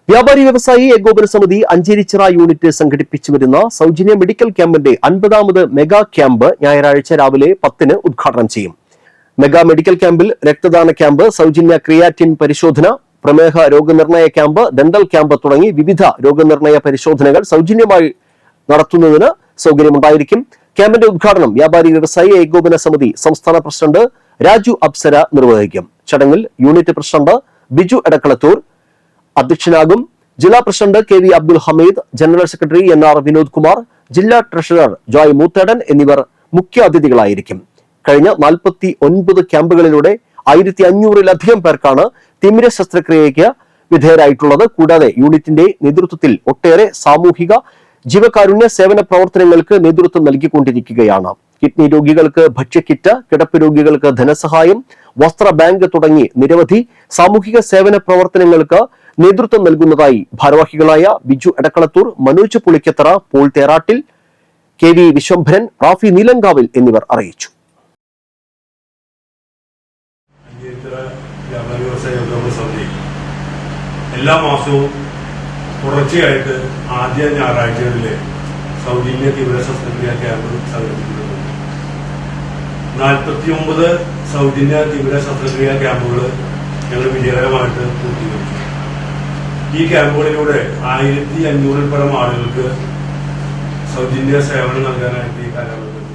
വ്യാപാരി വ്യവസായി ഏകോപന സമിതി അഞ്ചേരിച്ചിറ യൂണിറ്റ് സംഘടിപ്പിച്ചു വരുന്ന സൗജന്യ മെഡിക്കൽ ക്യാമ്പിന്റെ 50ാമത് മെഗാ ക്യാമ്പ് ഞായറാഴ്ച രാവിലെ 10-ന് ഉദ്ഘാടനം ചെയ്യും. മെഗാ മെഡിക്കൽ ക്യാമ്പിൽ രക്തദാന ക്യാമ്പ്, സൗജന്യ ക്രിയാറ്റിൻ പരിശോധന, പ്രമേഹ രോഗനിർണയ ക്യാമ്പ്, ഡെന്റൽ ക്യാമ്പ് തുടങ്ങി വിവിധ രോഗനിർണയ പരിശോധനകൾ സൗജന്യമായി നടത്തുന്നതിന് സൗകര്യമുണ്ടായിരിക്കും. ക്യാമ്പിന്റെ ഉദ്ഘാടനം വ്യാപാരി വ്യവസായി ഏകോപന സമിതി സംസ്ഥാന പ്രസിഡന്റ് രാജു അപ്സര നിർവഹിക്കും. ചടങ്ങിൽ യൂണിറ്റ് പ്രസിഡന്റ് ബിജു എടക്കളത്തൂർ അധ്യക്ഷനാകും. ജില്ലാ president K V Abdul Hameed, general secretary NR Vinod Kumar, ജില്ലാ ട്രഷറർ ജോയ് മൂത്തേടൻ എന്നിവർ മുഖ്യ അതിഥികളായിരിക്കും. കഴിഞ്ഞ 49 ക്യാമ്പുകളിലൂടെ 1500-ലധികം പേർക്കാണ് തിമിര ശസ്ത്രക്രിയയ്ക്ക് വിധേയരായിട്ടുള്ളത്. കൂടാതെ യൂണിറ്റിന്റെ നേതൃത്വത്തിൽ ഒട്ടേറെ സാമൂഹിക ജീവകാരുണ്യ സേവന പ്രവർത്തനങ്ങൾക്ക് നേതൃത്വം നൽകിക്കൊണ്ടിരിക്കുകയാണ്. കിഡ്നി രോഗികൾക്ക് ഭക്ഷ്യക്കിറ്റ്, കിടപ്പ് രോഗികൾക്ക് ധനസഹായം, വസ്ത്ര ബാങ്ക് തുടങ്ങി നിരവധി സാമൂഹിക സേവന പ്രവർത്തനങ്ങൾക്ക് നേതൃത്വം നൽകുന്നതായി ഭാരവാഹികളായ ബിജു എടക്കളത്തൂർ, മനോജ് പുളിക്കത്തറ, പോൾ തേറാട്ടിൽ, KV വിശ്വംഭരൻ, റാഫി നീലങ്കാവിൽ എന്നിവർ അറിയിച്ചു. എല്ലാ മാസവും തുടർച്ചയായിട്ട് ആദ്യ ഞായറാഴ്ചകളിലെ സൗജന്യ തീവ്ര ശസ്ത്രക്രിയ ക്യാമ്പ് സംഘടിപ്പിക്കുന്നുണ്ട്. 49 സൗജന്യ തീവ്ര ശസ്ത്രക്രിയ ക്യാമ്പുകൾ ഞങ്ങൾ വിജയകരമായിട്ട് പൂർത്തീകരിച്ചു. ഈ ക്യാമ്പുകളിലൂടെ 1500-ൽ പരം ആളുകൾക്ക് സൗജന്യ സേവനം നൽകാനായിട്ട് ഈ കാലഘട്ടത്തിൽ